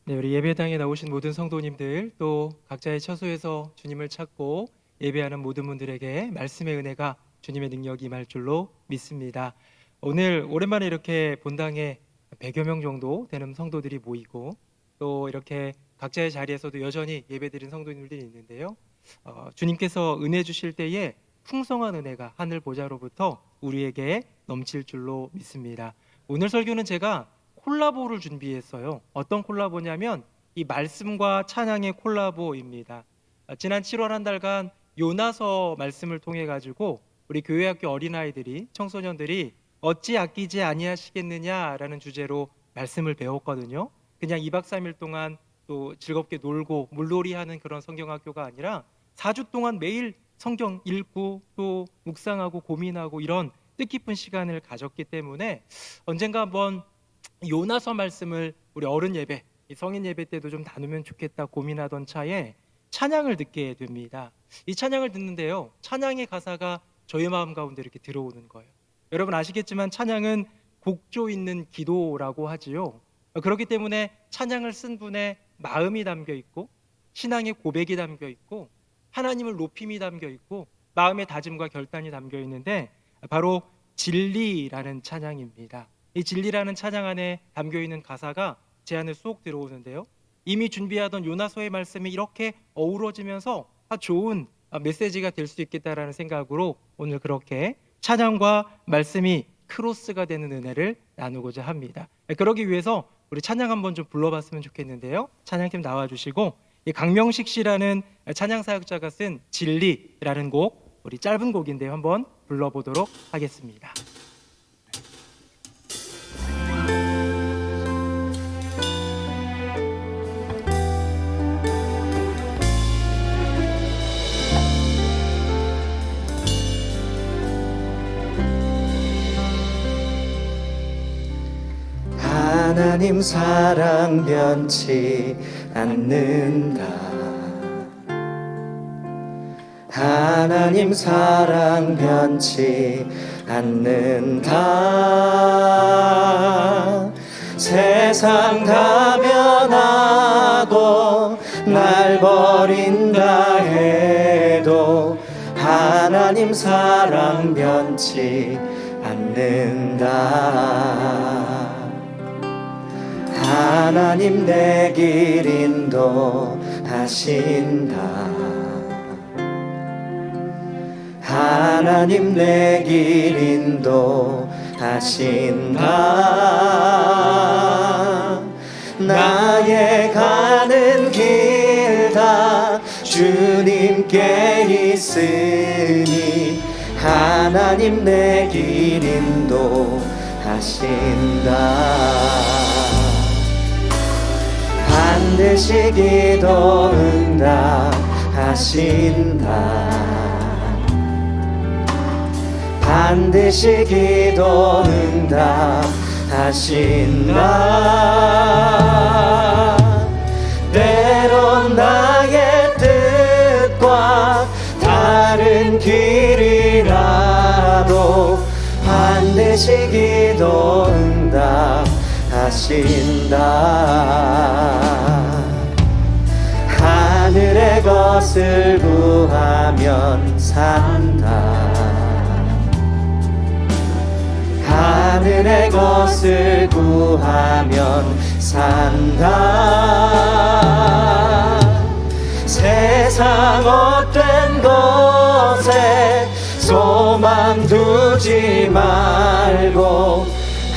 네, 우리 예배당에 나오신 모든 성도님들, 또 각자의 처소에서 주님을 찾고 예배하는 모든 분들에게 말씀의 은혜가 주님의 능력이 임할 줄로 믿습니다. 오늘 오랜만에 이렇게 본당에 100여 명 정도 되는 성도들이 모이고, 또 이렇게 각자의 자리에서도 여전히 예배드린 성도님들이 있는데요. 주님께서 은혜 주실 때에 풍성한 은혜가 하늘 보좌로부터 우리에게 넘칠 줄로 믿습니다. 오늘 설교는 제가 콜라보를 준비했어요. 어떤 콜라보냐면 이 말씀과 찬양의 콜라보입니다. 지난 7월 한 달간 요나서 말씀을 통해 가지고 우리 교회학교 어린아이들이, 청소년들이 어찌 아끼지 아니하시겠느냐라는 주제로 말씀을 배웠거든요. 그냥 2박 3일 동안 또 즐겁게 놀고 물놀이하는 그런 성경학교가 아니라 4주 동안 매일 성경 읽고 또 묵상하고 고민하고 이런 뜻깊은 시간을 가졌기 때문에 언젠가 한번 요나서 말씀을 우리 어른 예배, 성인 예배 때도 좀 나누면 좋겠다 고민하던 차에 찬양을 듣게 됩니다. 이 찬양을 듣는데요, 찬양의 가사가 저의 마음 가운데 이렇게 들어오는 거예요. 여러분 아시겠지만 찬양은 곡조 있는 기도라고 하지요. 그렇기 때문에 찬양을 쓴 분의 마음이 담겨 있고, 신앙의 고백이 담겨 있고, 하나님을 높임이 담겨 있고, 마음의 다짐과 결단이 담겨 있는데 바로 진리라는 찬양입니다. 이 진리라는 찬양 안에 담겨있는 가사가 제 안에 쏙 들어오는데요, 이미 준비하던 요나서의 말씀이 이렇게 어우러지면서 좋은 메시지가 될 수 있겠다라는 생각으로 오늘 그렇게 찬양과 말씀이 크로스가 되는 은혜를 나누고자 합니다. 그러기 위해서 우리 찬양 한번 좀 불러봤으면 좋겠는데요, 찬양팀 나와주시고 이 강명식 씨라는 찬양 사역자가 쓴 진리라는 곡, 우리 짧은 곡인데요, 한번 불러보도록 하겠습니다. 하나님 사랑 변치 않는다. 하나님 사랑 변치 않는다. 세상 다 변하고 날 버린다 해도 하나님 사랑 변치 않는다. 하나님 내 길 인도하신다. 하나님 내 길 인도하신다. 나의 가는 길 다 주님께 있으니 하나님 내 길 인도하신다. 반드시 기도 응답하신다. 반드시 기도 응답하신다. 때론 나의 뜻과 다른 길이라도 반드시 기도 응답하신다. 하늘의 것을 구하면 산다. 하늘의 것을 구하면 산다. 세상 헛된 것에 소망 두지 말고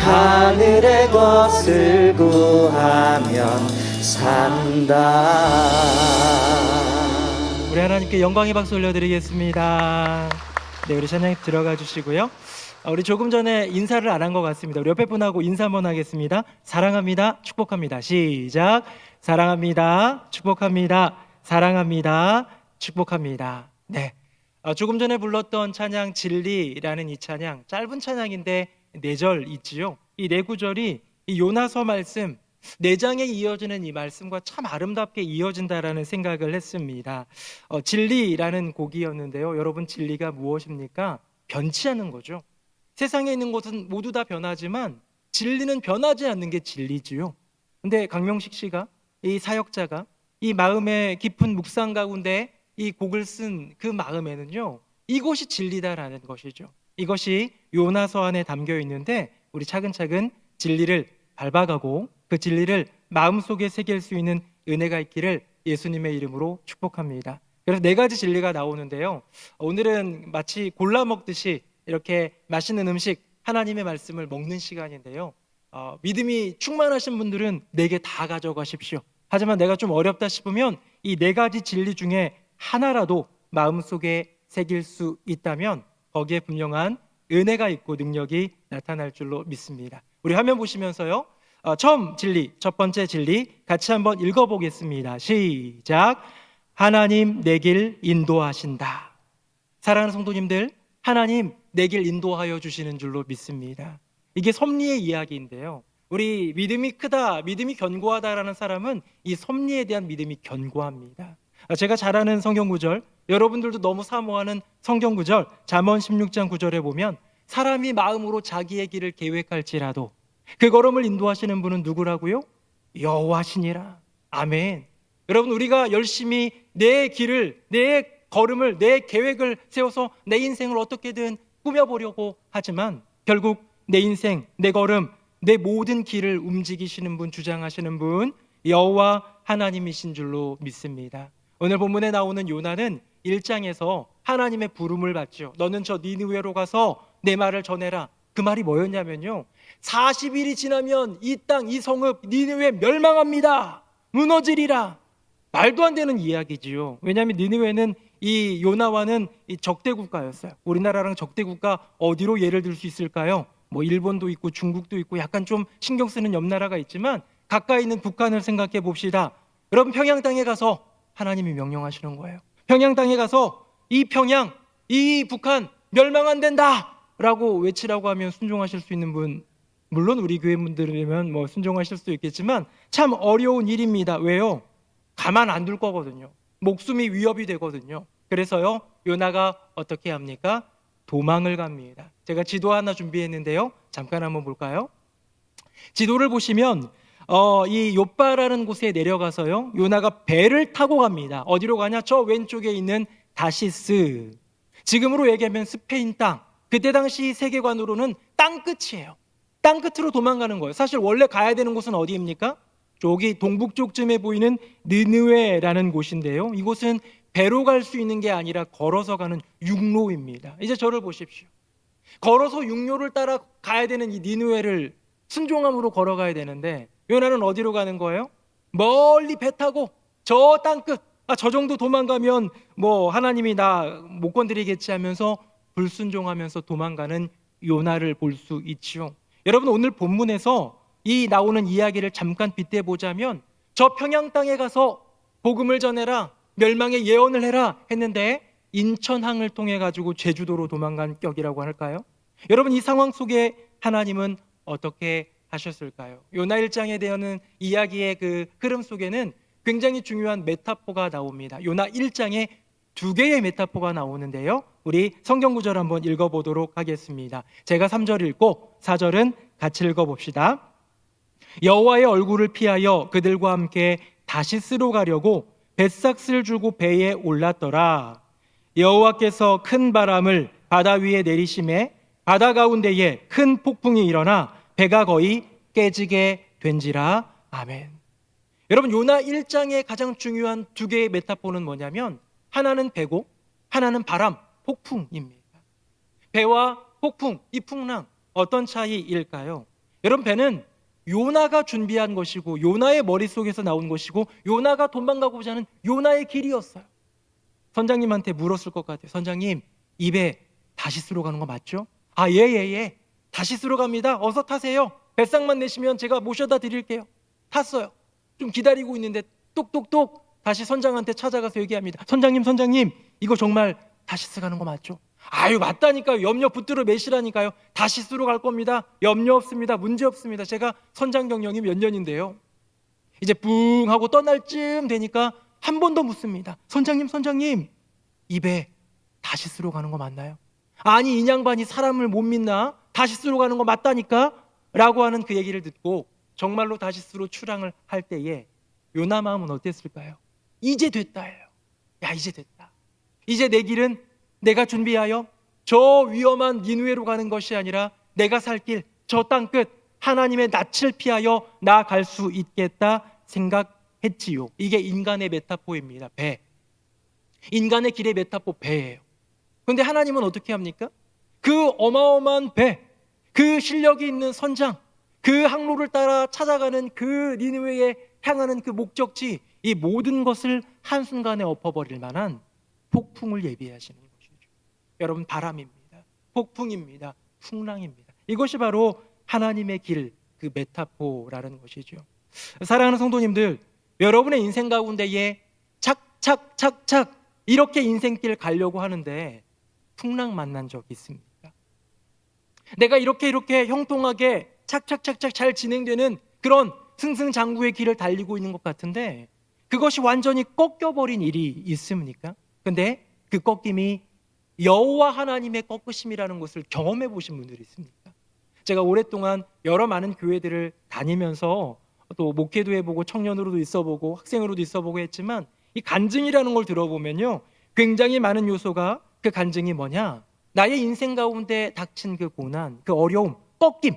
하늘의 것을 구하면 산다. 우리 하나님께 영광의 박수 올려드리겠습니다. 네, 우리 찬양 들어가 주시고요. 우리 조금 전에 인사를 안 한 것 같습니다. 우리 옆에 분하고 인사 한번 하겠습니다. 사랑합니다. 축복합니다. 시작. 사랑합니다. 축복합니다. 사랑합니다. 축복합니다. 네. 조금 전에 불렀던 찬양 진리라는 이 찬양, 짧은 찬양인데 4절 있지요. 이 4구절이 이 요나서 말씀 4장에 이어지는 이 말씀과 참 아름답게 이어진다라는 생각을 했습니다. 진리라는 곡이었는데요, 여러분 진리가 무엇입니까? 변치 않는 거죠. 세상에 있는 것은 모두 다 변하지만 진리는 변하지 않는 게 진리지요. 근데 강명식 씨가 이 사역자가 이 마음의 깊은 묵상 가운데 이 곡을 쓴 그 마음에는요, 이것이 진리다라는 것이죠. 이것이 요나서 안에 담겨 있는데 우리 차근차근 진리를 밟아가고 그 진리를 마음속에 새길 수 있는 은혜가 있기를 예수님의 이름으로 축복합니다. 그래서 네 가지 진리가 나오는데요, 오늘은 마치 골라 먹듯이 이렇게 맛있는 음식, 하나님의 말씀을 먹는 시간인데요, 믿음이 충만하신 분들은 네 개 다 가져가십시오. 하지만 내가 좀 어렵다 싶으면 이 네 가지 진리 중에 하나라도 마음속에 새길 수 있다면 거기에 분명한 은혜가 있고 능력이 나타날 줄로 믿습니다. 우리 화면 보시면서요, 처음 진리, 첫 번째 진리 같이 한번 읽어보겠습니다. 시작. 하나님 내 길 인도하신다. 사랑하는 성도님들, 하나님 내 길 인도하여 주시는 줄로 믿습니다. 이게 섭리의 이야기인데요, 우리 믿음이 크다, 믿음이 견고하다라는 사람은 이 섭리에 대한 믿음이 견고합니다. 제가 잘 아는 성경 구절, 여러분들도 너무 사모하는 성경 구절, 잠언 16장 9절에 보면 사람이 마음으로 자기의 길을 계획할지라도 그 걸음을 인도하시는 분은 누구라고요? 여호와시니라. 아멘. 여러분, 우리가 열심히 내 길을, 내 걸음을, 내 계획을 세워서 내 인생을 어떻게든 꾸며보려고 하지만 결국 내 인생, 내 걸음, 내 모든 길을 움직이시는 분, 주장하시는 분 여호와 하나님이신 줄로 믿습니다. 오늘 본문에 나오는 요나는 1장에서 하나님의 부름을 받죠. 너는 저 니느웨로 가서 내 말을 전해라. 그 말이 뭐였냐면요, 40일이 지나면 이 땅, 이 성읍 니느웨 멸망합니다. 무너지리라. 말도 안 되는 이야기지요. 왜냐하면 니느웨는 이 요나와는 이 적대 국가였어요. 우리나라랑 적대 국가 어디로 예를 들 수 있을까요? 뭐 일본도 있고 중국도 있고 약간 좀 신경 쓰는 옆 나라가 있지만 가까이 있는 북한을 생각해 봅시다. 여러분, 평양 땅에 가서 하나님이 명령하시는 거예요. 평양 땅에 가서 이 평양, 이 북한 멸망 안 된다 라고 외치라고 하면 순종하실 수 있는 분, 물론 우리 교회 분들이면 뭐 순종하실 수 있겠지만 참 어려운 일입니다. 왜요? 가만 안 둘 거거든요. 목숨이 위협이 되거든요. 그래서요, 요나가 어떻게 합니까? 도망을 갑니다. 제가 지도 하나 준비했는데요, 잠깐 한번 볼까요? 지도를 보시면 이 욥바라는 곳에 내려가서요, 요나가 배를 타고 갑니다. 어디로 가냐? 저 왼쪽에 있는 다시스, 지금으로 얘기하면 스페인 땅. 그때 당시 세계관으로는 땅 끝이에요. 땅 끝으로 도망가는 거예요. 사실 원래 가야 되는 곳은 어디입니까? 저기 동북쪽쯤에 보이는 느느웨라는 곳인데요, 이곳은 배로 갈 수 있는 게 아니라 걸어서 가는 육로입니다. 이제 저를 보십시오. 걸어서 육로를 따라 가야 되는 이 니느웨를 순종함으로 걸어가야 되는데 요나는 어디로 가는 거예요? 멀리 배 타고 저 땅끝, 저 정도 도망가면 뭐 하나님이 나 못 건드리겠지 하면서 불순종하면서 도망가는 요나를 볼 수 있지요. 여러분, 오늘 본문에서 이 나오는 이야기를 잠깐 빗대보자면 저 평양 땅에 가서 복음을 전해라, 멸망의 예언을 해라 했는데 인천항을 통해 가지고 제주도로 도망간 격이라고 할까요? 여러분, 이 상황 속에 하나님은 어떻게 하셨을까요? 요나 1장에 대한 이야기의 그 흐름 속에는 굉장히 중요한 메타포가 나옵니다. 요나 1장에 두 개의 메타포가 나오는데요, 우리 성경 구절 한번 읽어보도록 하겠습니다. 제가 3절 읽고 4절은 같이 읽어봅시다. 여호와의 얼굴을 피하여 그들과 함께 다시스로 가려고 뱃삭스를 줄고 배에 올랐더라. 여호와께서 큰 바람을 바다 위에 내리심에 바다 가운데에 큰 폭풍이 일어나 배가 거의 깨지게 된지라. 아멘. 여러분, 요나 1장의 가장 중요한 두 개의 메타포는 뭐냐면 하나는 배고 하나는 바람, 폭풍입니다. 배와 폭풍, 이 풍랑 어떤 차이일까요? 여러분, 배는 요나가 준비한 것이고 요나의 머릿속에서 나온 것이고 요나가 도망가고자 하는 요나의 길이었어요. 선장님한테 물었을 것 같아요. 선장님, 이 배 다시스로 가는 거 맞죠? 예. 다시스로 갑니다. 어서 타세요. 뱃상만 내시면 제가 모셔다 드릴게요. 탔어요. 좀 기다리고 있는데 똑똑똑 다시 선장한테 찾아가서 얘기합니다. 선장님, 이거 정말 다시스 가는 거 맞죠? 맞다니까요. 염려 붙들어 매시라니까요. 다시스로 갈 겁니다. 염려 없습니다. 문제 없습니다. 제가 선장 경력이 몇 년인데요. 이제 뿡 하고 떠날 쯤 되니까 한 번 더 묻습니다. 선장님, 이 배 다시스로 가는 거 맞나요? 아니, 이 양반이 사람을 못 믿나? 다시스로 가는 거 맞다니까? 라고 하는 그 얘기를 듣고 정말로 다시스로 출항을 할 때에 요나 마음은 어땠을까요? 이제 됐다예요. 야, 이제 됐다. 이제 내 길은 내가 준비하여 저 위험한 니느웨로 가는 것이 아니라 내가 살 길, 저 땅 끝, 하나님의 낯을 피하여 나아갈 수 있겠다 생각했지요. 이게 인간의 메타포입니다. 배. 인간의 길의 메타포 배예요. 그런데 하나님은 어떻게 합니까? 그 어마어마한 배, 그 실력이 있는 선장, 그 항로를 따라 찾아가는 그 니느웨에 향하는 그 목적지, 이 모든 것을 한순간에 엎어버릴 만한 폭풍을 예비하시는 것이죠. 여러분, 바람입니다. 폭풍입니다. 풍랑입니다. 이것이 바로 하나님의 길, 그 메타포라는 것이죠. 사랑하는 성도님들, 여러분의 인생 가운데에 착착착착 이렇게 인생길 가려고 하는데 풍랑 만난 적 있습니까? 내가 이렇게 형통하게 착착착착 잘 진행되는 그런 승승장구의 길을 달리고 있는 것 같은데 그것이 완전히 꺾여버린 일이 있습니까? 근데 그 꺾임이 여호와 하나님의 꺾으심이라는 것을 경험해 보신 분들이 있습니까? 제가 오랫동안 여러 많은 교회들을 다니면서 또 목회도 해보고 청년으로도 있어보고 학생으로도 있어보고 했지만 이 간증이라는 걸 들어보면요, 굉장히 많은 요소가, 그 간증이 뭐냐, 나의 인생 가운데 닥친 그 고난, 그 어려움, 꺾임,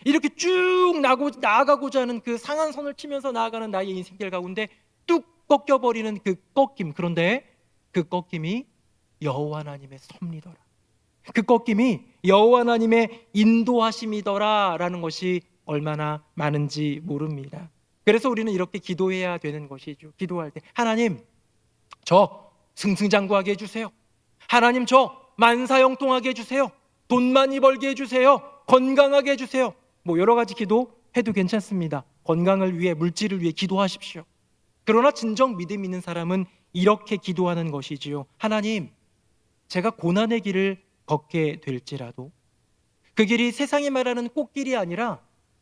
이렇게 쭉 나아가고자 하는 그 상한선을 치면서 나아가는 나의 인생길 가운데 뚝 꺾여버리는 그 꺾임. 그런데 그 꺾임이 여호와 하나님의 섭리더라, 그 꺾임이 여호와 하나님의 인도하심이더라 라는 것이 얼마나 많은지 모릅니다. 그래서 우리는 이렇게 기도해야 되는 것이죠. 기도할 때 하나님, 저 승승장구하게 해주세요. 하나님, 저 만사형통하게 해주세요. 돈 많이 벌게 해주세요. 건강하게 해주세요. 뭐 여러 가지 기도해도 괜찮습니다. 건강을 위해, 물질을 위해 기도하십시오. 그러나 진정 믿음 있는 사람은 이렇게 기도하는 것이지요. 하나님, 제가 고난의 길을 걷게 될지라도 그 길이 세상이 말하는 꽃길이 아니라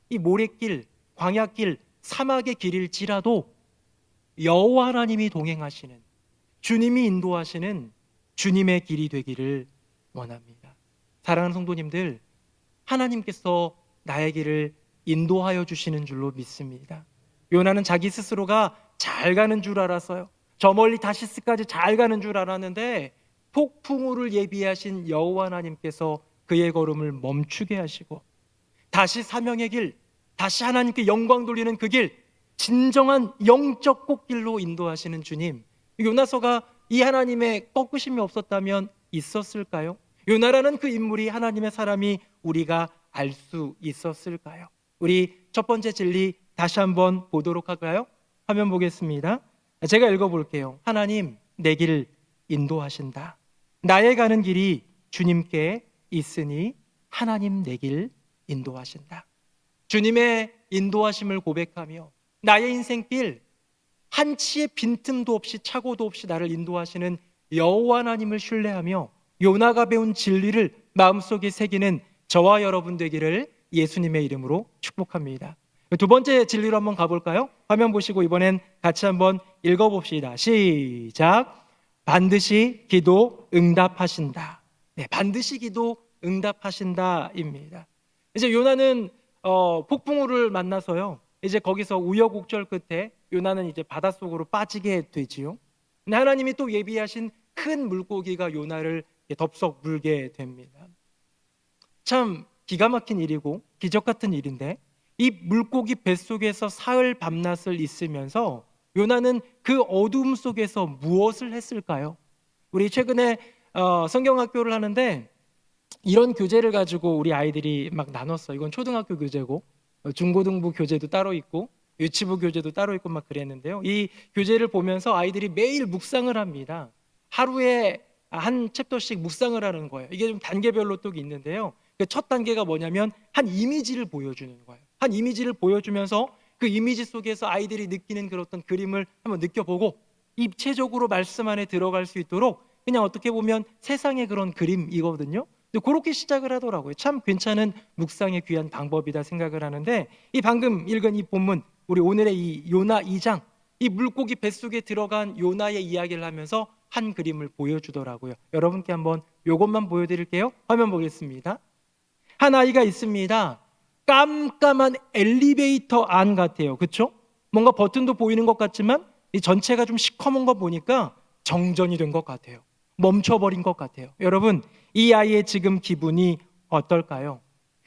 이 모래길, 광야길, 사막의 길일지라도 여호와 하나님이 동행하시는, 주님이 인도하시는 주님의 길이 되기를 원합니다. 사랑하는 성도님들, 하나님께서 나의 길을 인도하여 주시는 줄로 믿습니다. 요나는 자기 스스로가 잘 가는 줄 알았어요. 저 멀리 다시스까지 잘 가는 줄 알았는데 폭풍우를 예비하신 여호와 하나님께서 그의 걸음을 멈추게 하시고 다시 사명의 길, 다시 하나님께 영광 돌리는 그 길, 진정한 영적 꽃길로 인도하시는 주님, 요나서가 이 하나님의 꺾으심이 없었다면 있었을까요? 요나라는 그 인물이 하나님의 사람이 우리가 알 수 있었을까요? 우리 첫 번째 진리 다시 한번 보도록 할까요? 화면 보겠습니다. 제가 읽어볼게요. 하나님, 내 길 인도하신다. 나의 가는 길이 주님께 있으니 하나님 내 길 인도하신다. 주님의 인도하심을 고백하며 나의 인생길 한치의 빈틈도 없이 착오도 없이 나를 인도하시는 여호와 하나님을 신뢰하며 요나가 배운 진리를 마음속에 새기는 저와 여러분 되기를 예수님의 이름으로 축복합니다. 두 번째 진리로 한번 가볼까요? 화면 보시고 이번엔 같이 한번 읽어봅시다. 시작. 반드시 기도 응답하신다. 네, 반드시 기도 응답하신다입니다. 이제 요나는 폭풍우를 만나서요, 이제 거기서 우여곡절 끝에 요나는 이제 바닷속으로 빠지게 되지요. 근데 하나님이 또 예비하신 큰 물고기가 요나를 덥석 물게 됩니다. 참 기가 막힌 일이고 기적 같은 일인데, 이 물고기 뱃속에서 사흘 밤낮을 있으면서 요나는 그 어두움 속에서 무엇을 했을까요? 우리 최근에 성경학교를 하는데 이런 교재를 가지고 우리 아이들이 막 나눴어. 이건 초등학교 교재고 중고등부 교재도 따로 있고 유치부 교재도 따로 있고 막 그랬는데요. 이 교재를 보면서 아이들이 매일 묵상을 합니다. 하루에 한 챕터씩 묵상을 하는 거예요. 이게 좀 단계별로 또 있는데요. 그 첫 단계가 뭐냐면 한 이미지를 보여주는 거예요. 한 이미지를 보여주면서 그 이미지 속에서 아이들이 느끼는 그런 어떤 그림을 한번 느껴보고 입체적으로 말씀 안에 들어갈 수 있도록, 그냥 어떻게 보면 세상의 그런 그림이거든요. 그렇게 시작을 하더라고요. 참 괜찮은 묵상의 귀한 방법이다 생각을 하는데, 이 방금 읽은 이 본문, 우리 오늘의 이 요나 2장, 이 물고기 뱃속에 들어간 요나의 이야기를 하면서 한 그림을 보여주더라고요. 여러분께 한번 이것만 보여드릴게요. 화면 보겠습니다. 한 아이가 있습니다. 깜깜한 엘리베이터 안 같아요. 그렇죠? 뭔가 버튼도 보이는 것 같지만 이 전체가 좀 시커먼 거 보니까 정전이 된 것 같아요. 멈춰버린 것 같아요. 여러분, 이 아이의 지금 기분이 어떨까요?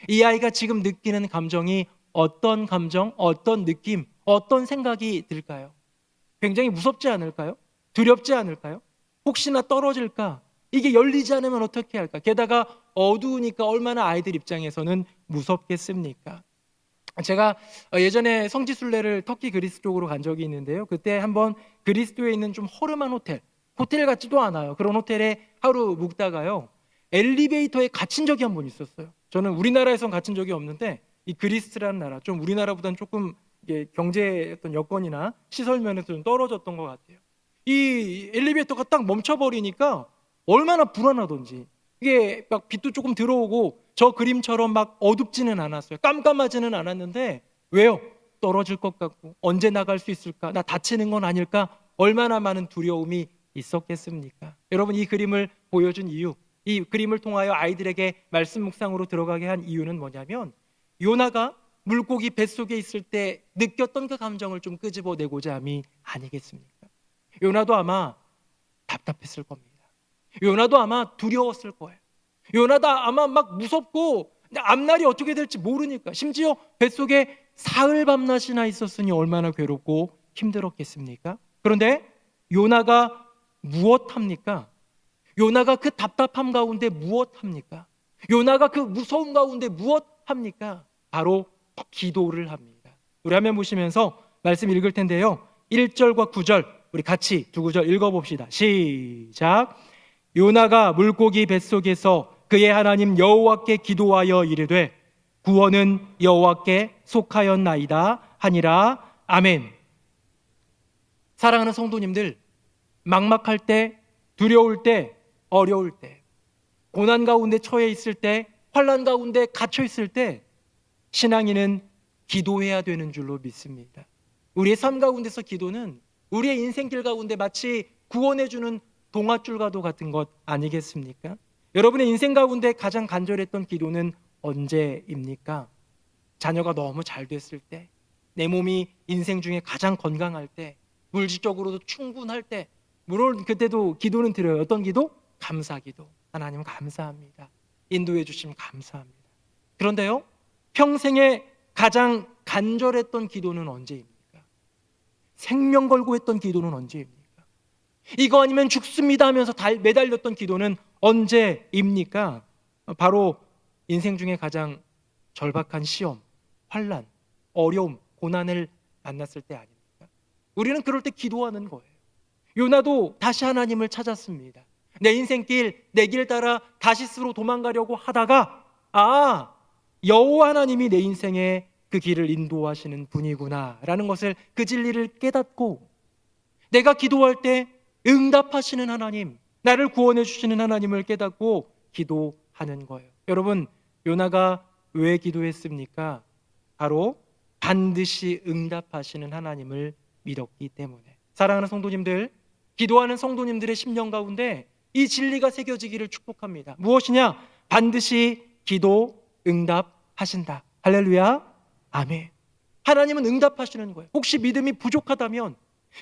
이 아이가 지금 느끼는 감정이 어떤 감정, 어떤 느낌, 어떤 생각이 들까요? 굉장히 무섭지 않을까요? 두렵지 않을까요? 혹시나 떨어질까? 이게 열리지 않으면 어떻게 할까? 게다가 어두우니까 얼마나 아이들 입장에서는 무섭겠습니까? 제가 예전에 성지순례를 터키 그리스 쪽으로 간 적이 있는데요. 그때 한번 그리스도에 있는 좀 허름한 호텔 같지도 않아요. 그런 호텔에 하루 묵다가요, 엘리베이터에 갇힌 적이 한 번 있었어요. 저는 우리나라에선 갇힌 적이 없는데 이 그리스라는 나라, 좀 우리나라보다는 조금 이게 경제 어떤 여건이나 시설 면에서 좀 떨어졌던 것 같아요. 이 엘리베이터가 딱 멈춰버리니까 얼마나 불안하던지. 이게 막 빛도 조금 들어오고 저 그림처럼 막 어둡지는 않았어요. 깜깜하지는 않았는데, 왜요? 떨어질 것 같고 언제 나갈 수 있을까? 나 다치는 건 아닐까? 얼마나 많은 두려움이 있었겠습니까? 여러분, 이 그림을 보여준 이유, 이 그림을 통하여 아이들에게 말씀 묵상으로 들어가게 한 이유는 뭐냐면, 요나가 물고기 뱃속에 있을 때 느꼈던 그 감정을 좀 끄집어내고자 함이 아니겠습니까? 요나도 아마 답답했을 겁니다. 요나도 아마 두려웠을 거예요. 요나도 아마 막 무섭고 앞날이 어떻게 될지 모르니까, 심지어 뱃속에 사흘 밤낮이나 있었으니 얼마나 괴롭고 힘들었겠습니까? 그런데 요나가 무엇합니까? 요나가 그 답답함 가운데 무엇합니까? 요나가 그 무서움 가운데 무엇합니까? 바로 기도를 합니다. 우리 화면 보시면서 말씀 읽을 텐데요, 1절과 9절 우리 같이 두 구절 읽어봅시다. 시작. 요나가 물고기 뱃속에서 그의 하나님 여호와께 기도하여 이르되 구원은 여호와께 속하였나이다 하니라. 아멘. 사랑하는 성도님들, 막막할 때, 두려울 때, 어려울 때, 고난 가운데 처해 있을 때, 환난 가운데 갇혀 있을 때 신앙인은 기도해야 되는 줄로 믿습니다. 우리의 삶 가운데서 기도는 우리의 인생길 가운데 마치 구원해주는 동아줄과도 같은 것 아니겠습니까? 여러분의 인생 가운데 가장 간절했던 기도는 언제입니까? 자녀가 너무 잘 됐을 때, 내 몸이 인생 중에 가장 건강할 때, 물질적으로도 충분할 때, 물론 그때도 기도는 드려요. 어떤 기도? 감사기도. 하나님 감사합니다. 인도해 주심 감사합니다. 그런데요, 평생에 가장 간절했던 기도는 언제입니까? 생명 걸고 했던 기도는 언제입니까? 이거 아니면 죽습니다 하면서 매달렸던 기도는 언제입니까? 바로 인생 중에 가장 절박한 시험, 환난, 어려움, 고난을 만났을 때 아닙니까? 우리는 그럴 때 기도하는 거예요. 요나도 다시 하나님을 찾았습니다. 내 인생길, 내 길 따라 다시스로 도망가려고 하다가, 여호와 하나님이 내 인생에 그 길을 인도하시는 분이구나 라는 것을, 그 진리를 깨닫고, 내가 기도할 때 응답하시는 하나님, 나를 구원해 주시는 하나님을 깨닫고 기도하는 거예요. 여러분, 요나가 왜 기도했습니까? 바로 반드시 응답하시는 하나님을 믿었기 때문에. 사랑하는 성도님들, 기도하는 성도님들의 심령 가운데 이 진리가 새겨지기를 축복합니다. 무엇이냐? 반드시 기도 응답하신다. 할렐루야, 아멘. 하나님은 응답하시는 거예요. 혹시 믿음이 부족하다면,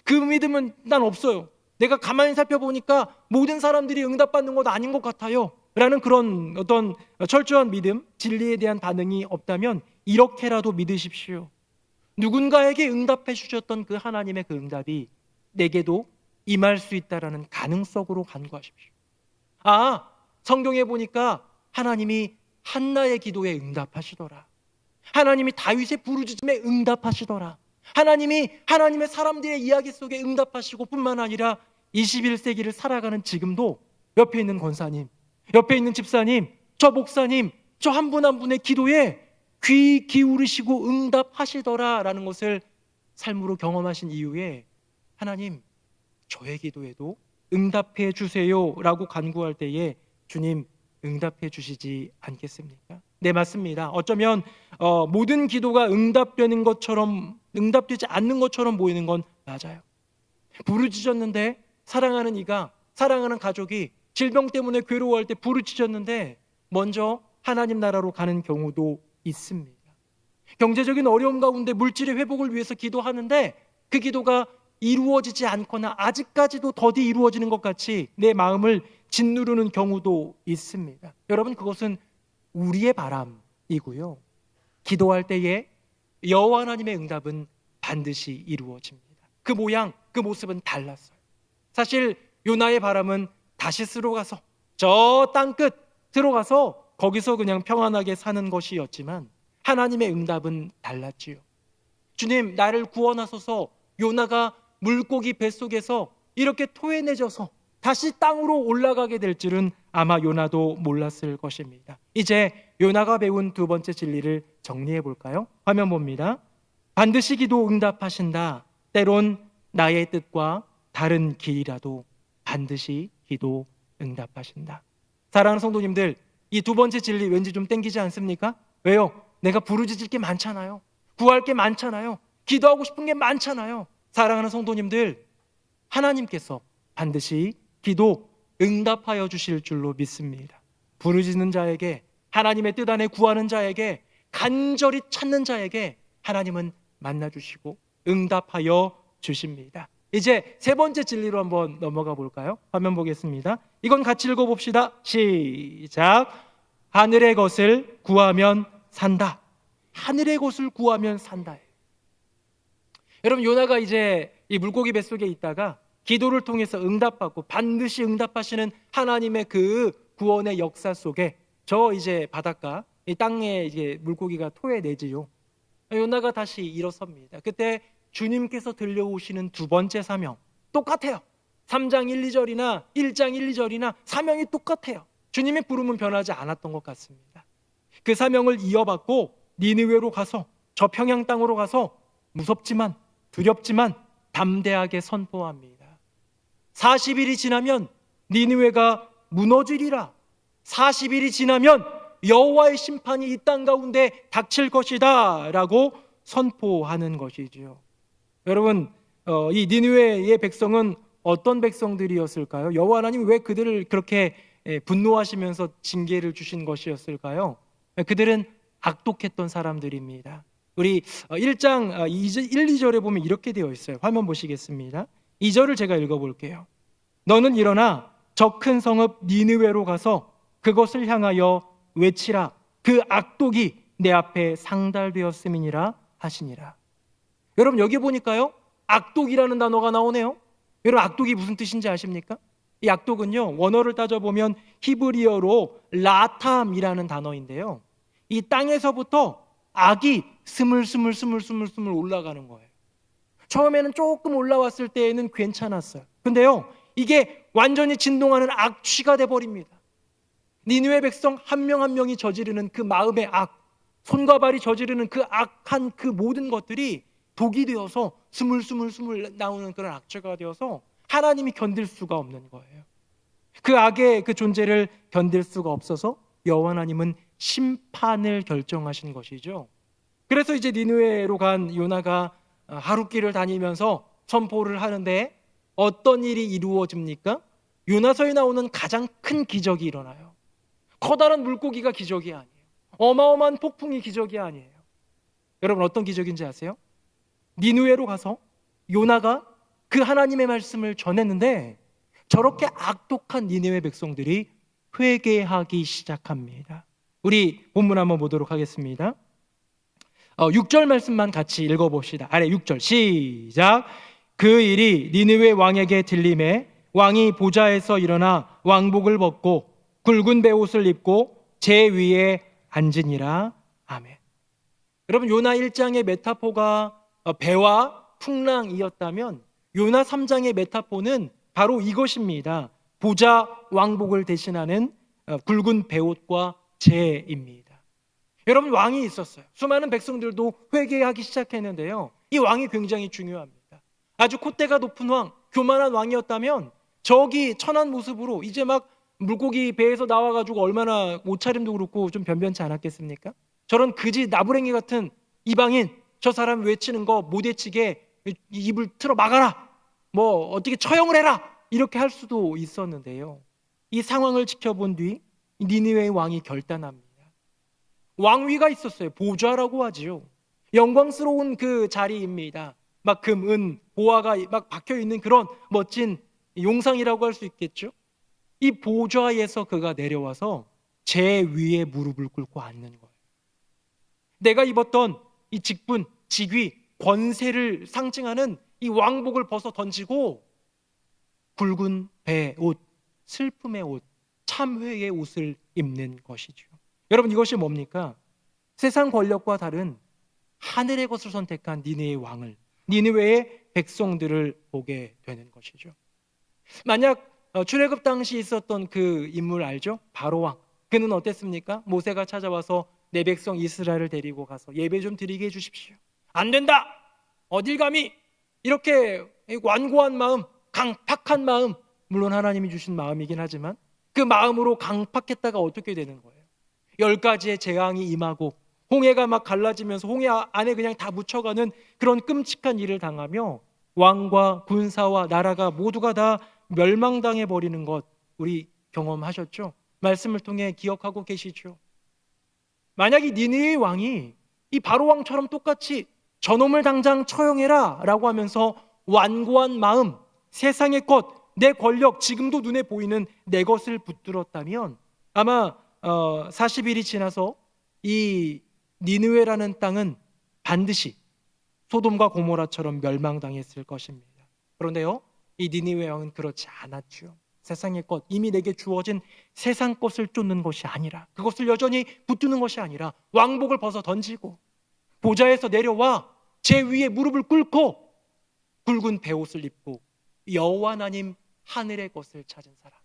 그 믿음은 난 없어요, 내가 가만히 살펴보니까 모든 사람들이 응답받는 것 아닌 것 같아요 라는 그런 어떤 철저한 믿음, 진리에 대한 반응이 없다면 이렇게라도 믿으십시오. 누군가에게 응답해 주셨던 그 하나님의 그 응답이 내게도 임할 수 있다라는 가능성으로 간구하십시오. 성경에 보니까 하나님이 한나의 기도에 응답하시더라. 하나님이 다윗의 부르짖음에 응답하시더라. 하나님이 하나님의 사람들의 이야기 속에 응답하시고 뿐만 아니라 21세기를 살아가는 지금도 옆에 있는 권사님, 옆에 있는 집사님, 저 목사님, 저 한 분 한 분의 기도에 귀 기울이시고 응답하시더라라는 것을 삶으로 경험하신 이후에, 하나님, 저의 기도에도 응답해 주세요라고 간구할 때에 주님 응답해 주시지 않겠습니까? 네, 맞습니다. 어쩌면 모든 기도가 응답되는 것처럼, 응답되지 않는 것처럼 보이는 건 맞아요. 부르짖었는데, 사랑하는 이가, 사랑하는 가족이 질병 때문에 괴로워할 때 부르짖었는데 먼저 하나님 나라로 가는 경우도 있습니다. 경제적인 어려움 가운데 물질의 회복을 위해서 기도하는데 그 기도가 이루어지지 않거나 아직까지도 더디 이루어지는 것 같이 내 마음을 짓누르는 경우도 있습니다. 여러분, 그것은 우리의 바람이고요. 기도할 때에 여호와 하나님의 응답은 반드시 이루어집니다. 그 모양, 그 모습은 달랐어요. 사실 요나의 바람은 다시스로 가서 저 땅끝 들어가서 거기서 그냥 평안하게 사는 것이었지만 하나님의 응답은 달랐지요. 주님, 나를 구원하소서. 요나가 물고기 뱃속에서 이렇게 토해내져서 다시 땅으로 올라가게 될 줄은 아마 요나도 몰랐을 것입니다. 이제 요나가 배운 두 번째 진리를 정리해 볼까요? 화면 봅니다. 반드시 기도 응답하신다. 때론 나의 뜻과 다른 길이라도 반드시 기도 응답하신다. 사랑하는 성도님들, 이 두 번째 진리 왠지 좀 땡기지 않습니까? 왜요? 내가 부르짖을 게 많잖아요. 구할 게 많잖아요. 기도하고 싶은 게 많잖아요. 사랑하는 성도님들, 하나님께서 반드시 기도 응답하여 주실 줄로 믿습니다. 부르짖는 자에게, 하나님의 뜻 안에 구하는 자에게, 간절히 찾는 자에게 하나님은 만나주시고 응답하여 주십니다. 이제 세 번째 진리로 한번 넘어가 볼까요? 화면 보겠습니다. 이건 같이 읽어봅시다. 시작. 하늘의 것을 구하면 산다. 하늘의 것을 구하면 산다. 여러분, 요나가 이제 이 물고기 뱃속에 있다가 기도를 통해서 응답받고 반드시 응답하시는 하나님의 그 구원의 역사 속에 저 이제 바닷가 이 땅에 이제 물고기가 토해내지요. 요나가 다시 일어섭니다. 그때 주님께서 들려오시는 두 번째 사명 똑같아요. 3장 1, 2절이나 1장 1, 2절이나 사명이 똑같아요. 주님의 부름은 변하지 않았던 것 같습니다. 그 사명을 이어받고 니느웨로 가서 저 평양 땅으로 가서 무섭지만 두렵지만 담대하게 선포합니다. 40일이 지나면 니느웨가 무너지리라. 40일이 지나면 여호와의 심판이 이 땅 가운데 닥칠 것이다 라고 선포하는 것이지요. 여러분, 이 니느웨의 백성은 어떤 백성들이었을까요? 여호와 하나님 왜 그들을 그렇게 분노하시면서 징계를 주신 것이었을까요? 그들은 악독했던 사람들입니다. 우리 1장 1, 2절에 보면 이렇게 되어 있어요. 화면 보시겠습니다. 2절을 제가 읽어볼게요. 너는 일어나 저 큰 성읍 니느웨로 가서 그것을 향하여 외치라. 그 악독이 내 앞에 상달되었음이니라 하시니라. 여러분, 여기 보니까요, 악독이라는 단어가 나오네요. 여러분, 악독이 무슨 뜻인지 아십니까? 이 악독은요, 원어를 따져보면 히브리어로 라탐이라는 단어인데요, 이 땅에서부터 악이 스물스물 올라가는 거예요. 처음에는 조금 올라왔을 때에는 괜찮았어요. 근데요, 이게 완전히 진동하는 악취가 돼버립니다. 니느웨 백성 한 명 한 명이 저지르는 그 마음의 악, 손과 발이 저지르는 그 악한 그 모든 것들이 독이 되어서 스물스물 나오는 그런 악취가 되어서 하나님이 견딜 수가 없는 거예요. 그 악의 그 존재를 견딜 수가 없어서 여호와 하나님은 심판을 결정하신 것이죠. 그래서 이제 니느웨로 간 요나가 하룻길을 다니면서 선포를 하는데 어떤 일이 이루어집니까? 요나서에 나오는 가장 큰 기적이 일어나요. 커다란 물고기가 기적이 아니에요. 어마어마한 폭풍이 기적이 아니에요. 여러분, 어떤 기적인지 아세요? 니느웨로 가서 요나가 그 하나님의 말씀을 전했는데 저렇게 악독한 니느웨 백성들이 회개하기 시작합니다. 우리 본문 한번 보도록 하겠습니다. 6절 말씀만 같이 읽어봅시다. 아래 6절 시작. 그 일이 니느웨 왕에게 들림에 왕이 보좌에서 일어나 왕복을 벗고 굵은 베옷을 입고 제 위에 앉으니라. 아멘. 여러분, 요나 1장의 메타포가 배와 풍랑이었다면 요나 3장의 메타포는 바로 이것입니다. 보좌 왕복을 대신하는 굵은 베옷과 재입니다. 여러분, 왕이 있었어요. 수많은 백성들도 회개하기 시작했는데요, 이 왕이 굉장히 중요합니다. 아주 콧대가 높은 왕, 교만한 왕이었다면 저기 천한 모습으로 이제 막 물고기 배에서 나와가지고 얼마나 옷차림도 그렇고 좀 변변치 않았겠습니까? 저런 그지 나부랭이 같은 이방인, 저 사람 외치는 거 못 외치게 입을 틀어 막아라, 뭐 어떻게 처형을 해라, 이렇게 할 수도 있었는데요, 이 상황을 지켜본 뒤 니느웨의 왕이 결단합니다. 왕위가 있었어요. 보좌라고 하지요. 영광스러운 그 자리입니다. 막 금, 은, 보화가 막 박혀 있는 그런 멋진 용상이라고 할 수 있겠죠. 이 보좌에서 그가 내려와서 제 위에 무릎을 꿇고 앉는 거예요. 내가 입었던 이 직분, 직위, 권세를 상징하는 이 왕복을 벗어 던지고 굵은 배 옷, 슬픔의 옷, 참회의 옷을 입는 것이죠. 여러분, 이것이 뭡니까? 세상 권력과 다른 하늘의 것을 선택한 니느웨의 왕을, 니느웨의 백성들을 보게 되는 것이죠. 만약 출애굽 당시 있었던 그 인물 알죠? 바로 왕. 그는 어땠습니까? 모세가 찾아와서 내 백성 이스라엘을 데리고 가서 예배 좀 드리게 해주십시오. 안 된다! 어딜 감히! 이렇게 완고한 마음, 강팍한 마음, 물론 하나님이 주신 마음이긴 하지만 그 마음으로 강팍했다가 어떻게 되는 거예요? 10가지의 재앙이 임하고 홍해가 막 갈라지면서 홍해 안에 그냥 다 묻혀가는 그런 끔찍한 일을 당하며 왕과 군사와 나라가 모두가 다 멸망당해 버리는 것, 우리 경험하셨죠? 말씀을 통해 기억하고 계시죠? 만약 이 니느웨의 왕이 이 바로 왕처럼 똑같이 저놈을 당장 처형해라 라고 하면서 완고한 마음, 세상의 것, 내 권력, 지금도 눈에 보이는 내 것을 붙들었다면 아마 40일이 지나서 이 니느웨라는 땅은 반드시 소돔과 고모라처럼 멸망당했을 것입니다. 그런데요, 이 니느웨 왕은 그렇지 않았죠. 세상의 것, 이미 내게 주어진 세상 것을 쫓는 것이 아니라, 그것을 여전히 붙드는 것이 아니라 왕복을 벗어 던지고 보좌에서 내려와 제 위에 무릎을 꿇고 굵은 베옷을 입고 여호와 하나님 하늘의 것을 찾은 사람.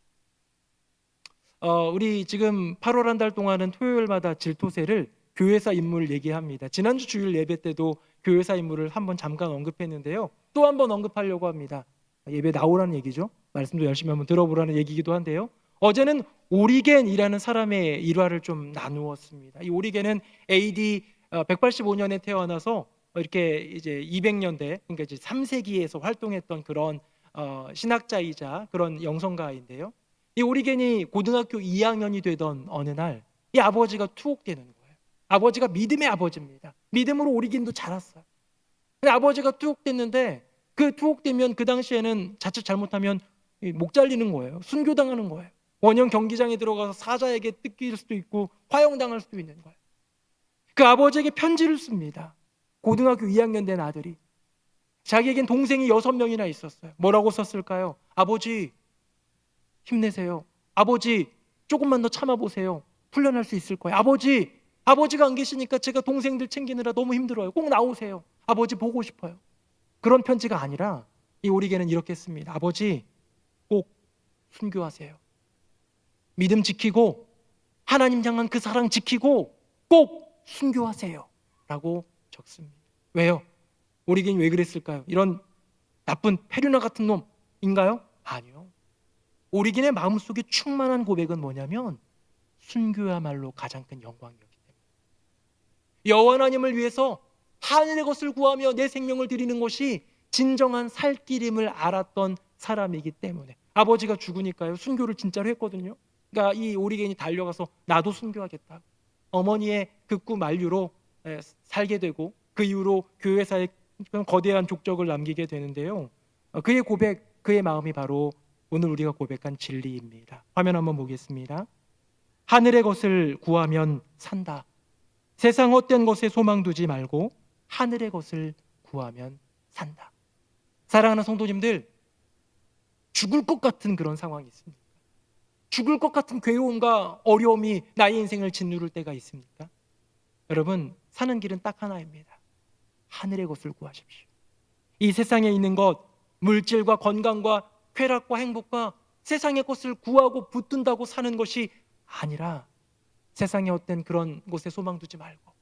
우리 지금 8월 한 달 동안은 토요일마다 질토세를 교회사 인물 얘기합니다. 지난주 주일 예배 때도 교회사 인물을 한번 잠깐 언급했는데요. 또 한번 언급하려고 합니다. 예배 나오라는 얘기죠. 말씀도 열심히 한번 들어보라는 얘기이기도 한데요. 어제는 오리겐이라는 사람의 일화를 좀 나누었습니다. 이 오리겐은 AD 185년에 태어나서 이렇게 이제 200년대, 그러니까 이제 3세기에서 활동했던 그런 신학자이자 그런 영성가인데요. 이 오리겐이 고등학교 2학년이 되던 어느 날 이 아버지가 투옥되는 거예요. 아버지가 믿음의 아버지입니다. 믿음으로 오리겐도 자랐어요. 근데 아버지가 투옥됐는데 그 투옥되면 그 당시에는 자칫 잘못하면 목 잘리는 거예요. 순교당하는 거예요. 원형 경기장에 들어가서 사자에게 뜯길 수도 있고 화형당할 수도 있는 거예요. 그 아버지에게 편지를 씁니다. 고등학교 2학년 된 아들이. 자기에겐 동생이 6명이나 있었어요. 뭐라고 썼을까요? 아버지 힘내세요. 아버지 조금만 더 참아보세요. 풀려날 수 있을 거예요. 아버지가 안 계시니까 제가 동생들 챙기느라 너무 힘들어요. 꼭 나오세요. 아버지 보고 싶어요. 그런 편지가 아니라 이 오리겐은 이렇게 씁니다. 아버지 꼭 순교하세요. 믿음 지키고 하나님 향한 그 사랑 지키고 꼭 순교하세요 라고 적습니다. 왜요? 오리겐이 왜 그랬을까요? 이런 나쁜 페류나 같은 놈인가요? 아니요. 오리겐의 마음속에 충만한 고백은 뭐냐면 순교야말로 가장 큰 영광이었기 때문에 여호와 하나님을 위해서 하늘의 것을 구하며 내 생명을 드리는 것이 진정한 살 길임을 알았던 사람이기 때문에 아버지가 죽으니까요 순교를 진짜로 했거든요. 그러니까 이 오리겐이 달려가서 나도 순교하겠다. 어머니의 극구 만류로 살게 되고 그 이후로 교회사에 거대한 족적을 남기게 되는데요. 그의 고백, 그의 마음이 바로 오늘 우리가 고백한 진리입니다. 화면 한번 보겠습니다. 하늘의 것을 구하면 산다. 세상 헛된 것에 소망 두지 말고 하늘의 것을 구하면 산다. 사랑하는 성도님들, 죽을 것 같은 그런 상황이 있습니까? 죽을 것 같은 괴로움과 어려움이 나의 인생을 짓누를 때가 있습니까? 여러분, 사는 길은 딱 하나입니다. 하늘의 것을 구하십시오. 이 세상에 있는 것, 물질과 건강과 쾌락과 행복과 세상의 것을 구하고 붙든다고 사는 것이 아니라 세상의 어떤 그런 곳에 소망 두지 말고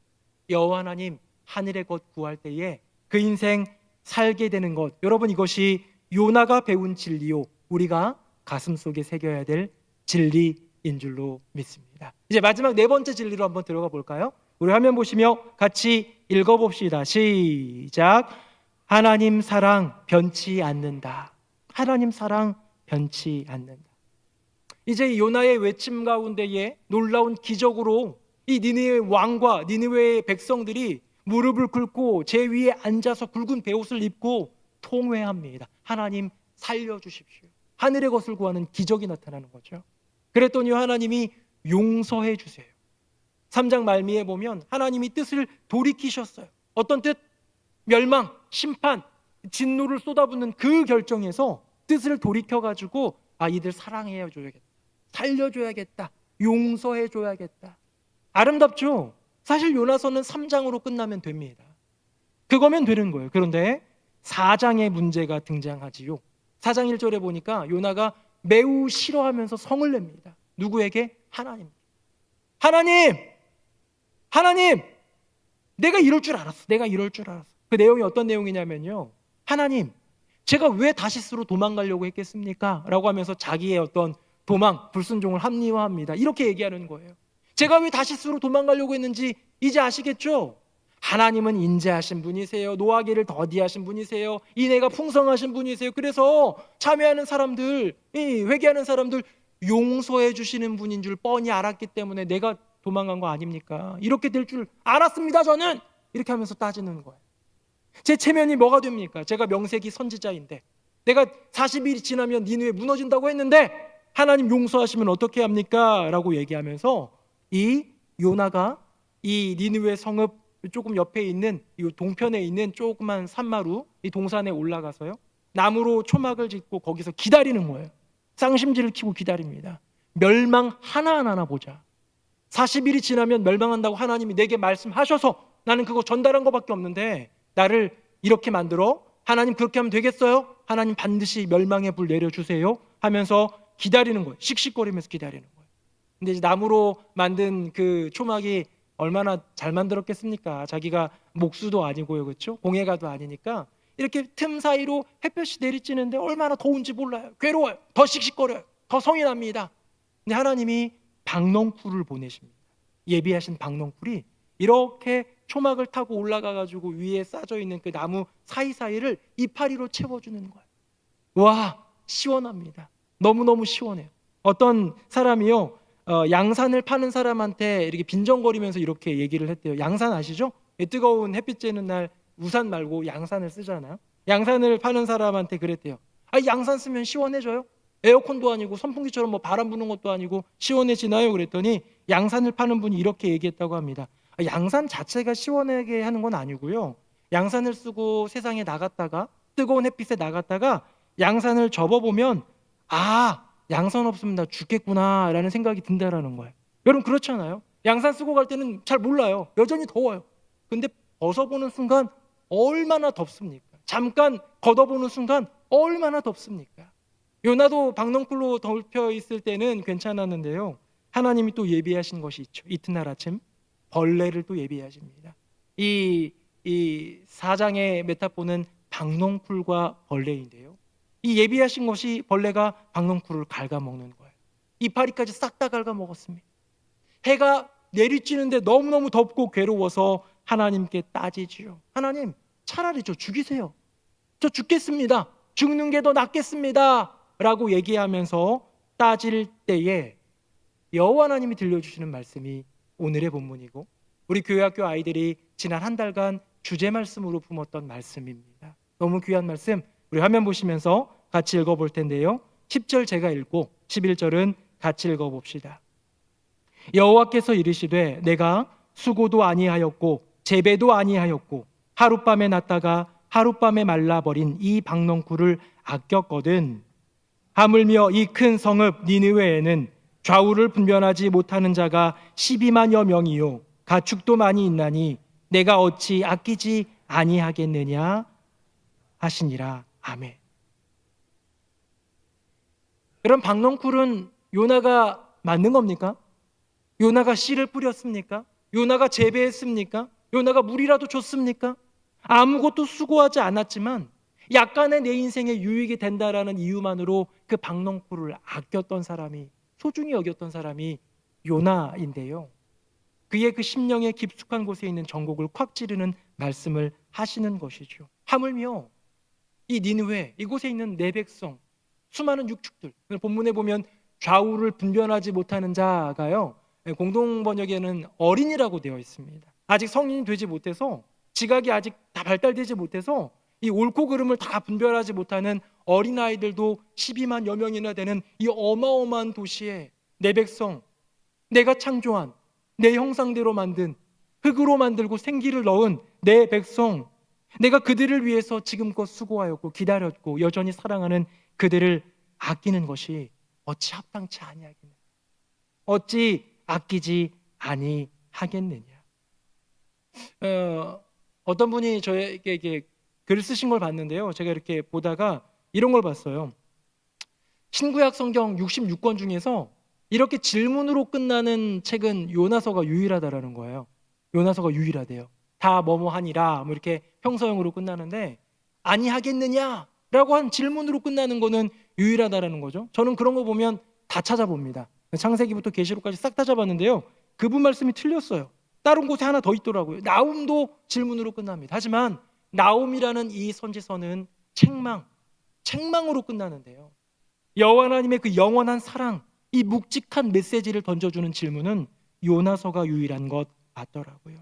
여호와 하나님 하늘의 것 구할 때에 그 인생 살게 되는 것, 여러분 이것이 요나가 배운 진리요 우리가 가슴속에 새겨야 될 진리인 줄로 믿습니다. 이제 마지막 네 번째 진리로 한번 들어가 볼까요? 우리 화면 보시며 같이 읽어봅시다. 시작. 하나님 사랑 변치 않는다. 하나님 사랑 변치 않는다. 이제 요나의 외침 가운데에 놀라운 기적으로 이 니느웨의 왕과 니느웨의 백성들이 무릎을 꿇고 제 위에 앉아서 굵은 베옷을 입고 통회합니다. 하나님 살려주십시오. 하늘의 것을 구하는 기적이 나타나는 거죠. 그랬더니 하나님이 용서해 주세요. 3장 말미에 보면 하나님이 뜻을 돌이키셨어요. 어떤 뜻? 멸망, 심판, 진노를 쏟아붓는 그 결정에서 뜻을 돌이켜가지고 이들 사랑해 줘야겠다, 살려줘야겠다, 용서해 줘야겠다. 아름답죠? 사실 요나서는 3장으로 끝나면 됩니다. 그거면 되는 거예요. 그런데 4장의 문제가 등장하지요. 4장 1절에 보니까 요나가 매우 싫어하면서 성을 냅니다. 누구에게? 하나님. 하나님, 내가 이럴 줄 알았어. 그 내용이 어떤 내용이냐면요, 하나님, 제가 왜 다시스로 도망가려고 했겠습니까? 라고 하면서 자기의 어떤 도망, 불순종을 합리화합니다. 이렇게 얘기하는 거예요. 제가 왜 다시스로 도망가려고 했는지 이제 아시겠죠? 하나님은 인자하신 분이세요. 노하기를 더디하신 분이세요. 인애가 풍성하신 분이세요. 그래서 참여하는 사람들, 회개하는 사람들 용서해 주시는 분인 줄 뻔히 알았기 때문에 내가 도망간 거 아닙니까? 이렇게 될 줄 알았습니다, 저는. 이렇게 하면서 따지는 거예요. 제 체면이 뭐가 됩니까? 제가 명색이 선지자인데, 내가 40일이 지나면 니느웨 무너진다고 했는데 하나님 용서하시면 어떻게 합니까? 라고 얘기하면서 이 요나가 이 니느웨 성읍 조금 옆에 있는 이 동편에 있는 조그만 산마루, 이 동산에 올라가서요, 나무로 초막을 짓고 거기서 기다리는 거예요. 쌍심지를 키고 기다립니다. 멸망 하나하나 보자. 40일이 지나면 멸망한다고 하나님이 내게 말씀하셔서 나는 그거 전달한 것밖에 없는데 나를 이렇게 만들어? 하나님 그렇게 하면 되겠어요? 하나님 반드시 멸망의 불 내려주세요 하면서 기다리는 거예요. 씩씩거리면서 기다리는 거예요. 근데 이제 나무로 만든 그 초막이 얼마나 잘 만들었겠습니까? 자기가 목수도 아니고요, 그렇죠? 공예가도 아니니까 이렇게 틈 사이로 햇볕이 내리쬐는데 얼마나 더운지 몰라요. 괴로워요. 더 씩씩거려요. 더 성이 납니다. 근데 하나님이 박넝쿨을 보내십니다. 예비하신 박넝쿨이 이렇게 초막을 타고 올라가가지고 위에 쌓여 있는 그 나무 사이사이를 이파리로 채워주는 거예요. 와, 시원합니다. 너무너무 시원해요. 어떤 사람이요, 양산을 파는 사람한테 이렇게 빈정거리면서 이렇게 얘기를 했대요. 양산 아시죠? 뜨거운 햇빛 쬐는 날 우산 말고 양산을 쓰잖아요. 양산을 파는 사람한테 그랬대요. 양산 쓰면 시원해져요? 에어컨도 아니고 선풍기처럼 뭐 바람 부는 것도 아니고 시원해지나요? 그랬더니 양산을 파는 분이 이렇게 얘기했다고 합니다. 양산 자체가 시원하게 하는 건 아니고요, 양산을 쓰고 세상에 나갔다가 뜨거운 햇빛에 나갔다가 양산을 접어보면 양산 없으면 나 죽겠구나 라는 생각이 든다라는 거예요. 여러분 그렇잖아요. 양산 쓰고 갈 때는 잘 몰라요. 여전히 더워요. 근데 벗어보는 순간 얼마나 덥습니까? 잠깐 걷어보는 순간 얼마나 덥습니까? 요나도 박넝쿨로 덮여 있을 때는 괜찮았는데요, 하나님이 또 예비하신 것이 있죠. 이튿날 아침 벌레를 또 예비하십니다. 이 4장의 메타포는 박넝쿨과 벌레인데요, 이 예비하신 것이 벌레가 박넝쿨을 갉아먹는 거예요. 이파리까지 싹 다 갉아먹었습니다. 해가 내리쬐는데 너무너무 덥고 괴로워서 하나님께 따지지요. 하나님, 차라리 저 죽이세요. 저 죽겠습니다. 죽는 게 더 낫겠습니다 라고 얘기하면서 따질 때에 여호와 하나님이 들려주시는 말씀이 오늘의 본문이고, 우리 교회학교 아이들이 지난 한 달간 주제 말씀으로 품었던 말씀입니다. 너무 귀한 말씀, 우리 화면 보시면서 같이 읽어볼 텐데요, 10절 제가 읽고 11절은 같이 읽어봅시다. 여호와께서 이르시되 내가 수고도 아니하였고 재배도 아니하였고 하룻밤에 났다가 하룻밤에 말라버린 이 박넝쿨을 아꼈거든. 하물며 이 큰 성읍 니느웨에는 좌우를 분별하지 못하는 자가 12만여 명이요 가축도 많이 있나니 내가 어찌 아끼지 아니하겠느냐 하시니라. 아멘. 그럼 박넝쿨은 요나가 만든 겁니까? 요나가 씨를 뿌렸습니까? 요나가 재배했습니까? 요나가 물이라도 줬습니까? 아무것도 수고하지 않았지만 약간의 내 인생에 유익이 된다라는 이유만으로 그 박넝쿨을 아꼈던 사람이, 소중히 여겼던 사람이 요나인데요, 그의 그 심령의 깊숙한 곳에 있는 전곡을 콱 찌르는 말씀을 하시는 것이죠. 하물며 이 니느웨, 이곳에 있는 내 백성, 수많은 육축들, 본문에 보면 좌우를 분별하지 못하는 자가요, 공동 번역에는 어린이라고 되어 있습니다. 아직 성인이 되지 못해서 지각이 아직 다 발달되지 못해서 이 옳고 그름을 다 분별하지 못하는 어린아이들도 12만여 명이나 되는 이 어마어마한 도시에 내 백성, 내가 창조한 내 형상대로 만든 흙으로 만들고 생기를 넣은 내 백성, 내가 그들을 위해서 지금껏 수고하였고 기다렸고 여전히 사랑하는 그들을 아끼는 것이 어찌 합당치 아니하겠느냐, 어찌 아끼지 아니하겠느냐. 어떤 분이 저에게 이렇게 글을 쓰신 걸 봤는데요, 제가 이렇게 보다가 이런 걸 봤어요. 신구약 성경 66권 중에서 이렇게 질문으로 끝나는 책은 요나서가 유일하다라는 거예요. 요나서가 유일하대요. 다 뭐뭐 하니라 뭐 이렇게 평서형으로 끝나는데 아니하겠느냐라고 한 질문으로 끝나는 거는 유일하다라는 거죠. 저는 그런 거 보면 다 찾아봅니다. 창세기부터 계시록까지 싹 다 잡았는데요, 그분 말씀이 틀렸어요. 다른 곳에 하나 더 있더라고요. 나움도 질문으로 끝납니다. 하지만 나움이라는 이 선지서는 책망으로 끝나는데요, 여호와 하나님의 그 영원한 사랑, 이 묵직한 메시지를 던져주는 질문은 요나서가 유일한 것 같더라고요.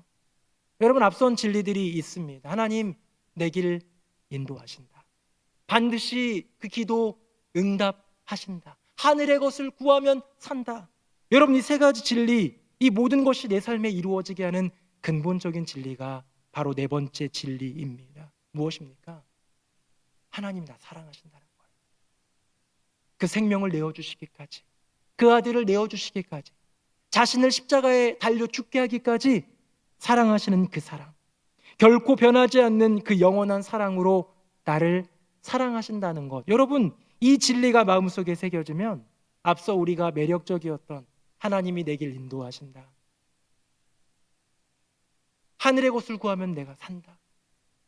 여러분, 앞선 진리들이 있습니다. 하나님 내 길 인도하신다. 반드시 그 기도 응답하신다. 하늘의 것을 구하면 산다. 여러분, 이 세 가지 진리, 이 모든 것이 내 삶에 이루어지게 하는 근본적인 진리가 바로 네 번째 진리입니다. 무엇입니까? 하나님 나 사랑하신다는 거예요. 그 생명을 내어주시기까지, 그 아들을 내어주시기까지, 자신을 십자가에 달려 죽게 하기까지 사랑하시는 그 사랑, 결코 변하지 않는 그 영원한 사랑으로 나를 사랑하신다는 것. 여러분, 이 진리가 마음속에 새겨지면 앞서 우리가 매력적이었던 하나님이 내 길 인도하신다, 하늘의 것을 구하면 내가 산다,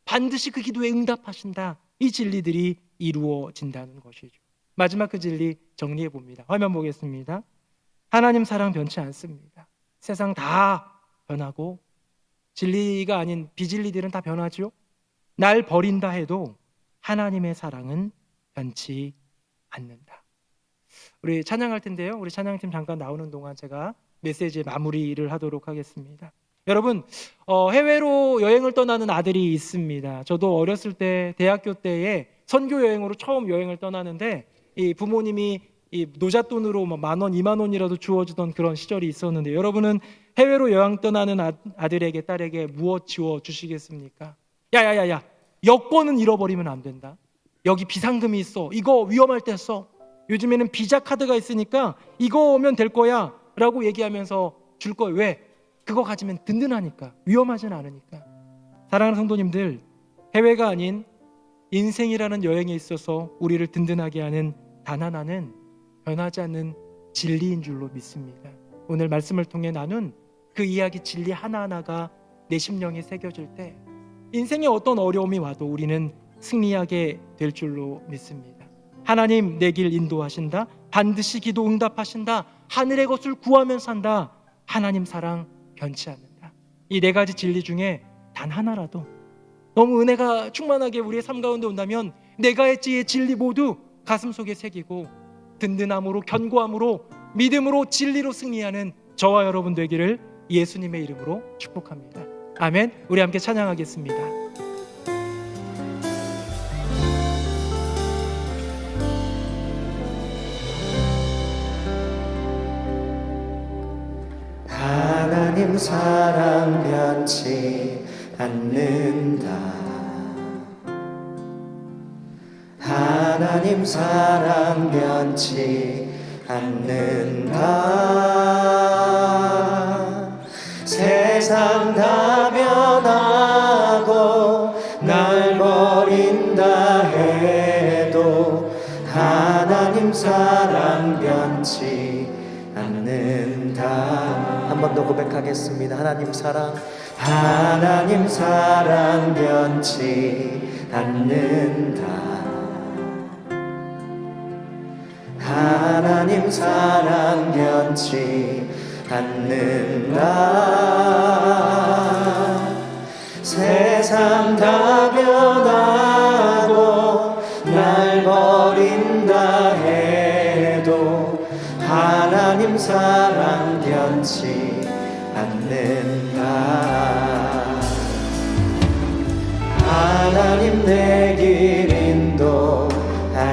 반드시 그 기도에 응답하신다, 이 진리들이 이루어진다는 것이죠. 마지막 그 진리 정리해 봅니다. 화면 보겠습니다. 하나님 사랑 변치 않습니다. 세상 다 변하고 진리가 아닌 비진리들은 다 변하죠. 날 버린다 해도 하나님의 사랑은 변치 않는다. 우리 찬양할 텐데요, 우리 찬양팀 잠깐 나오는 동안 제가 메시지의 마무리를 하도록 하겠습니다. 여러분, 해외로 여행을 떠나는 아들이 있습니다. 저도 어렸을 때 대학교 때에 선교 여행으로 처음 여행을 떠나는데 이 부모님이 이 노잣돈으로 뭐 10,000원, 20,000원이라도 주어주던 그런 시절이 있었는데, 여러분은 해외로 여행 떠나는 아들에게 딸에게 무엇 지워 주시겠습니까? 야야야야, 여권은 잃어버리면 안 된다. 여기 비상금이 있어. 이거 위험할 때 써. 요즘에는 비자 카드가 있으니까 이거 오면 될 거야 라고 얘기하면서 줄 거예요. 왜? 그거 가지면 든든하니까, 위험하진 않으니까. 사랑하는 성도님들, 해외가 아닌 인생이라는 여행에 있어서 우리를 든든하게 하는 단 하나는 변하지 않는 진리인 줄로 믿습니다. 오늘 말씀을 통해 나눈 그 이야기 진리 하나하나가 내 심령에 새겨질 때 인생에 어떤 어려움이 와도 우리는 승리하게 될 줄로 믿습니다. 하나님 내 길 인도하신다, 반드시 기도 응답하신다, 하늘의 것을 구하면 산다, 하나님 사랑 변치 않는다. 이 네 가지 진리 중에 단 하나라도 너무 은혜가 충만하게 우리의 삶 가운데 온다면 네 가지의 진리 모두 가슴속에 새기고 든든함으로, 견고함으로, 믿음으로, 진리로 승리하는 저와 여러분 되기를 예수님의 이름으로 축복합니다. 아멘. 우리 함께 찬양하겠습니다. 하나님 사랑 변치 않는다. 하나님 사랑 변치 않는다. 세상 다 변하고 날 버린다 해도 하나님 사랑 변치 않는다. 한 번 더 고백하겠습니다. 하나님 사랑 변치 않는다. 하나님 사랑 변치 않는다. 세상 다 변하고 날 버린다 해도 하나님 사랑 변치 않는다.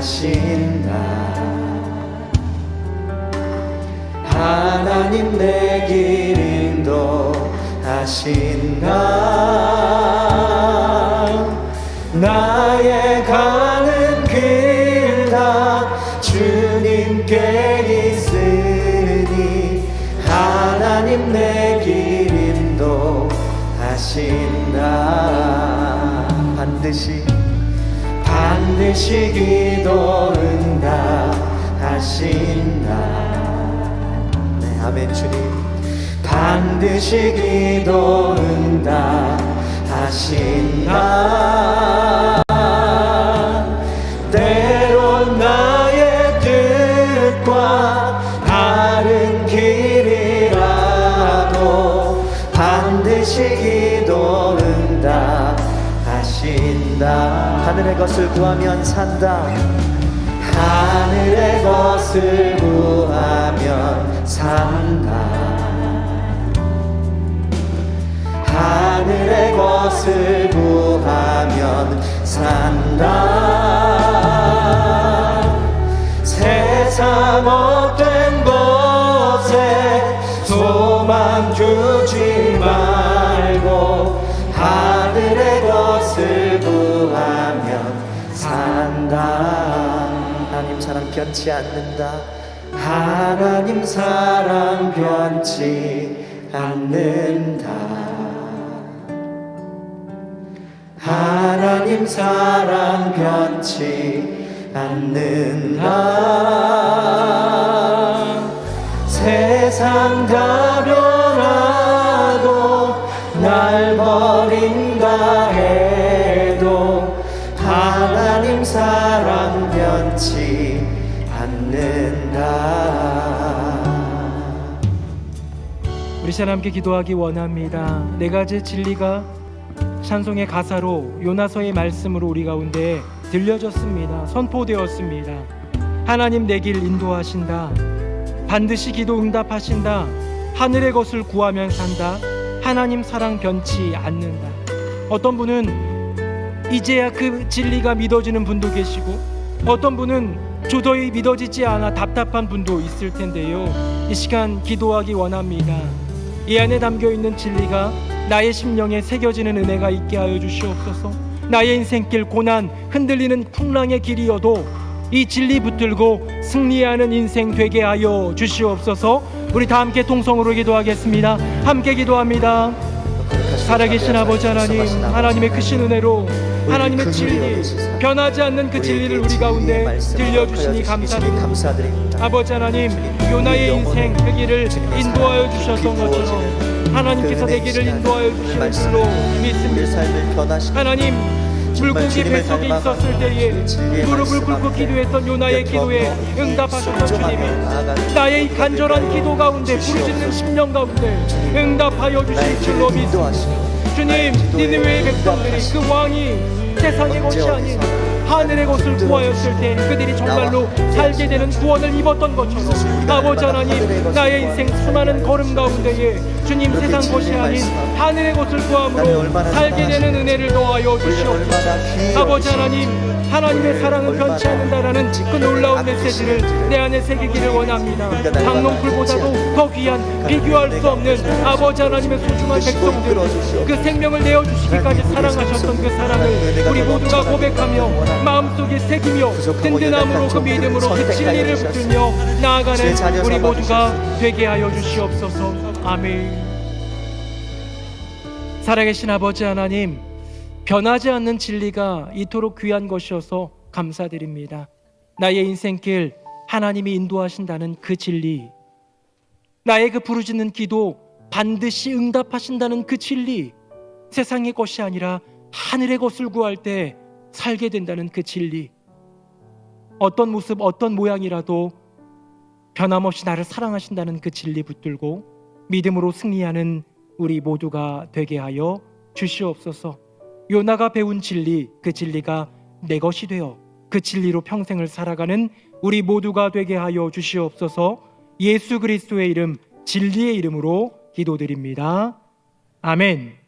하신다. 하나님 내 길 인도하신다. 나의 가는 길 다 주님께 있으니 하나님 내 길 인도하신다. 반드시 기도 응답하신다. 네, 아멘. 주님 반드시 기도 응답하신다. 때론 나의 뜻과 다른 길이라도 반드시 기도 응답하신다. 하늘의 것을 구하면 산다. 하늘의 것을 구하면 산다. 하늘의 것을 구하면 산다. 세상 못된 것에 소망 두지 말고 하늘의 것을 구하면 산다. 하나님 사랑 변치 않는다. 하나님 사랑 변치 않는다. 하나님 사랑 변치 않는다. 세상 다 변하고 날 버린다 해도 하나님 사랑 변치 않는다. 우리 시간 함께 기도하기 원합니다. 네 가지 진리가 찬송의 가사로 요나서의 말씀으로 우리 가운데 들려졌습니다. 선포되었습니다. 하나님 내 길 인도하신다. 반드시 기도 응답하신다. 하늘의 것을 구하면 산다. 하나님 사랑 변치 않는다. 어떤 분은 이제야 그 진리가 믿어지는 분도 계시고 어떤 분은 도저히 믿어지지 않아 답답한 분도 있을 텐데요. 이 시간 기도하기 원합니다. 이 안에 담겨있는 진리가 나의 심령에 새겨지는 은혜가 있게 하여 주시옵소서. 나의 인생길 고난 흔들리는 풍랑의 길이어도 이 진리 붙들고 승리하는 인생 되게 하여 주시옵소서. 우리 다 함께 통성으로 기도하겠습니다. 함께 기도합니다. 살아계신 아버지 하나님, 하나님의 크신 은혜로 하나님의 진리, 변하지 않는 그 진리를 우리 가운데 들려주시니 감사드립니다. 아버지 하나님, 요나의 인생 그 길을 인도하여 주셨던 것처럼 하나님께서 내 길을 인도하여 주시는 줄로 믿습니다. 하나님, 물고기 뱃속에 있었을 때에 무릎을 꿇고 기도했던 요나의 기도에 응답하셨던 주님이 나의 이 간절한 기도 가운데 부르짖는 심령 가운데 응답하여 주실 줄로 믿습니다. 주님, 니느웨의 백성들이 그 왕이 세상의 것이 아닌 하늘의 것을 구하였을 때 그들이 정말로 살게 되는 구원을 입었던 것처럼 아버지 하나님, 나의 인생 수많은 걸음 가운데에 주님 세상 것이 아닌 하늘의 것을 구함으로 살게 되는 은혜를 더하여 주시옵소서. 아버지 하나님, 하나님의 사랑은 변치 않는다라는 그 놀라운 메시지를 내 안에 새기기를 원합니다. 박농풀보다도 더 귀한 비교할 수 없는 아버지 하나님의 소중한 백성들, 그 생명을 내어주시기까지 사랑하셨던 그 사랑을 우리 모두가 고백하며 마음속에 새기며 든든함으로 그 믿음으로 그 진리를 붙들며 나아가는 우리 모두가 되게 하여 주시옵소서. 아멘. 살아계신 아버지 하나님, 변하지 않는 진리가 이토록 귀한 것이어서 감사드립니다. 나의 인생길 하나님이 인도하신다는 그 진리, 나의 그 부르짖는 기도 반드시 응답하신다는 그 진리, 세상의 것이 아니라 하늘의 것을 구할 때 살게 된다는 그 진리, 어떤 모습 어떤 모양이라도 변함없이 나를 사랑하신다는 그 진리 붙들고 믿음으로 승리하는 우리 모두가 되게 하여 주시옵소서. 요나가 배운 진리, 그 진리가 내 것이 되어 그 진리로 평생을 살아가는 우리 모두가 되게 하여 주시옵소서. 예수 그리스도의 이름, 진리의 이름으로 기도드립니다. 아멘.